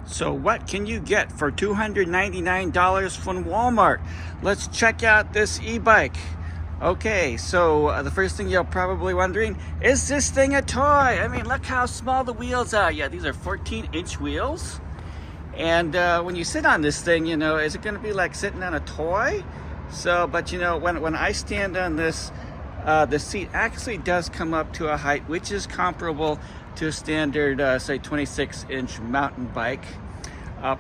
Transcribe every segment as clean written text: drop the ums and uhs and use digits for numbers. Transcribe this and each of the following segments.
So what can you get for $299 from Walmart? Let's check out this e-bike. Okay, so the first thing you're probably wondering, is this thing a toy? I mean, look how small the wheels are. Yeah, these are 14-inch wheels. And when you sit on this thing, you know, is it going to be like sitting on a toy? So, but you know, when I stand on this, the seat actually does come up to a height which is comparable to a standard, say, 26-inch mountain bike.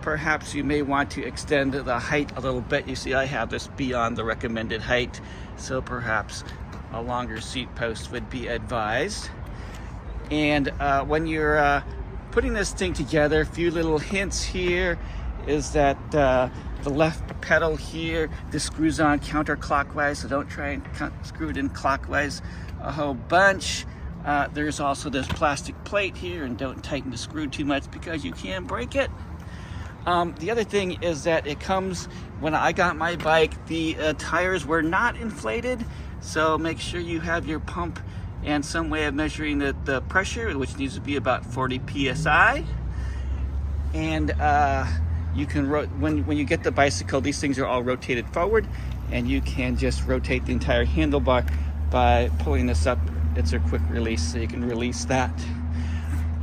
Perhaps you may want to extend the height a little bit. You see, I have this beyond the recommended height, so perhaps a longer seat post would be advised. And when you're putting this thing together, a few little hints here is that the left pedal here, this screws on counterclockwise, so don't try and screw it in clockwise a whole bunch. There's also this plastic plate here, and don't tighten the screw too much because you can break it. The other thing is that it comes, when I got my bike, the tires were not inflated, so make sure you have your pump and some way of measuring the pressure, which needs to be about 40 psi. And you can when you get the bicycle, these things are all rotated forward, and you can just rotate the entire handlebar by pulling this up. It's a quick release, so you can release that.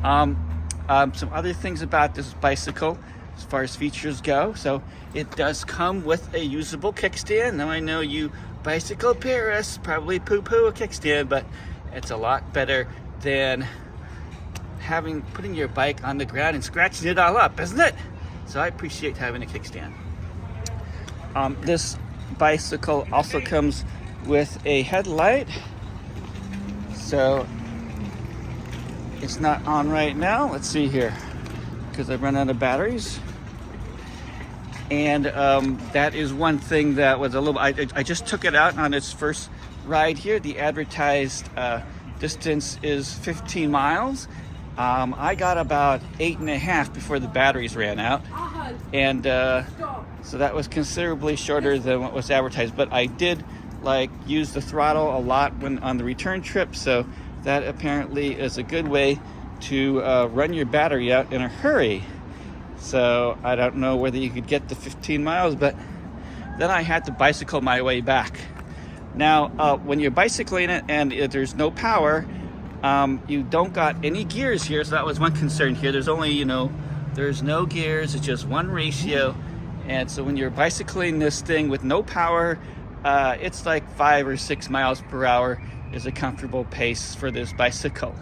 Some other things about this bicycle as far as features go. So it does come with a usable kickstand. Now I know you bicycle purists probably poo-poo a kickstand, but it's a lot better than putting your bike on the ground and scratching it all up, isn't it? So I appreciate having a kickstand. This bicycle also comes with a headlight. So it's not on right now. Let's see here, because I've run out of batteries. And that is one thing that was a little, I just took it out on its first ride here. The advertised distance is 15 miles. I got about 8.5 before the batteries ran out. And so that was considerably shorter than what was advertised. But I did use the throttle a lot when on the return trip. So that apparently is a good way to run your battery out in a hurry. So I don't know whether you could get the 15 miles, but then I had to bicycle my way back. Now, when you're bicycling it and there's no power, you don't got any gears here. So that was one concern here. There's only, there's no gears. It's just one ratio. And so when you're bicycling this thing with no power, it's like 5 or 6 miles per hour is a comfortable pace for this bicycle.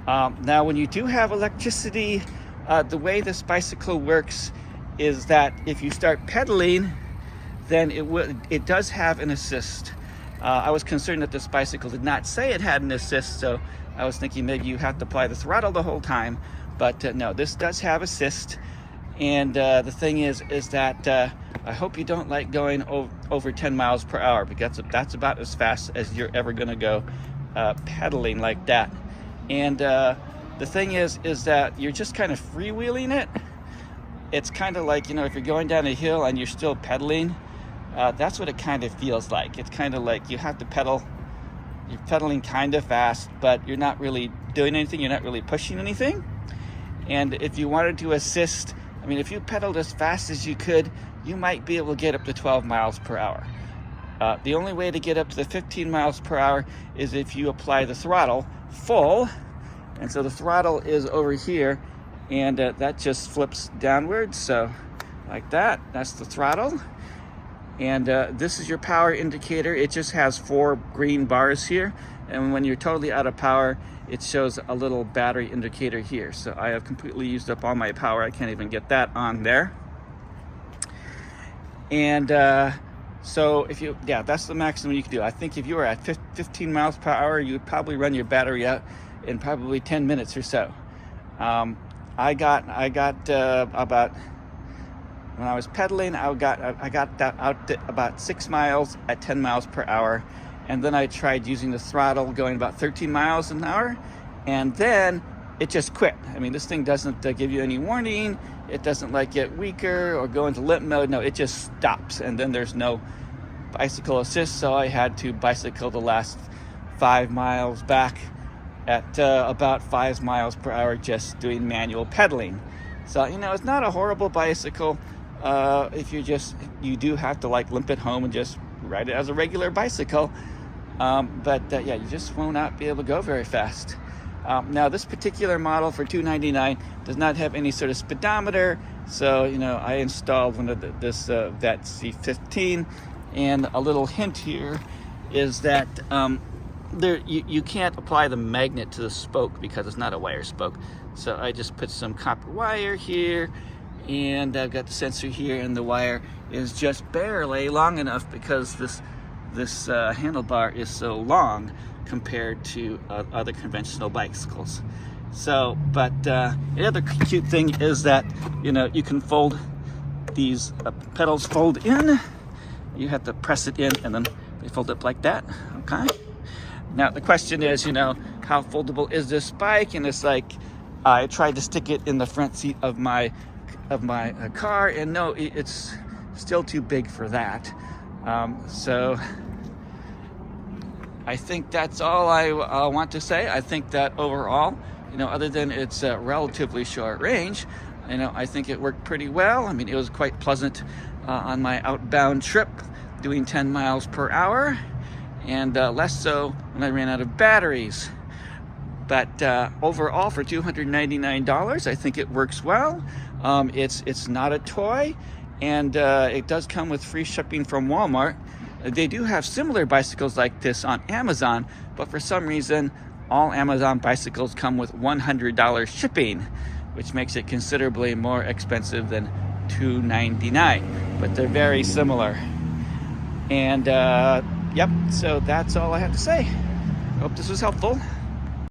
Now, when you do have electricity, the way this bicycle works is that if you start pedaling, then it does have an assist. I was concerned that this bicycle did not say it had an assist, so I was thinking maybe you have to apply the throttle the whole time. But no, this does have assist. And the thing is that I hope you don't like going over 10 miles per hour, because that's about as fast as you're ever going to go pedaling like that. And the thing is that you're just kind of freewheeling it. It's kind of like, if you're going down a hill and you're still pedaling, that's what it kind of feels like. It's kind of like you have to pedal. You're pedaling kind of fast, but you're not really doing anything. You're not really pushing anything. And if you wanted to assist, if you pedaled as fast as you could, you might be able to get up to 12 miles per hour. The only way to get up to the 15 miles per hour is if you apply the throttle full. And so the throttle is over here, and that just flips downwards. So like that, that's the throttle. And this is your power indicator. It just has 4 green bars here. And when you're totally out of power, it shows a little battery indicator here. So I have completely used up all my power. I can't even get that on there. And so that's the maximum you can do. I think if you were at 15 miles per hour, you would probably run your battery out in probably 10 minutes or so. I got about, when I was pedaling, I got that out to about 6 miles at 10 miles per hour. And then I tried using the throttle going about 13 miles an hour. And then it just quit. This thing doesn't give you any warning. It doesn't get weaker or go into limp mode. No, it just stops. And then there's no bicycle assist. So I had to bicycle the last 5 miles back at about 5 miles per hour, just doing manual pedaling. So, you know, it's not a horrible bicycle. If you do have to like limp it home and just ride it as a regular bicycle. But yeah, you just will not be able to go very fast. Now, this particular model for $299 does not have any sort of speedometer. So, you know, I installed one of this Vette C15, and a little hint here is that you can't apply the magnet to the spoke because it's not a wire spoke. So I just put some copper wire here, and I've got the sensor here, and the wire is just barely long enough because this handlebar is so long compared to other conventional bicycles. So, but the other cute thing is that, you know, you can fold these pedals fold in. You have to press it in, and then they fold up like that. Okay. Now the question is, you know, how foldable is this bike? And it's like, I tried to stick it in the front seat of my car, and no, it's still too big for that. So I think that's all I want to say. I think that overall, you know, other than its relatively short range, you know, I think it worked pretty well. I mean, it was quite pleasant on my outbound trip, doing 10 miles per hour, and less so when I ran out of batteries. But overall, for $299, I think it works well. It's not a toy, and it does come with free shipping from Walmart. They do have similar bicycles like this on Amazon, but for some reason, all Amazon bicycles come with $100 shipping, which makes it considerably more expensive than $299. But they're very similar. And yep, so that's all I have to say. Hope this was helpful.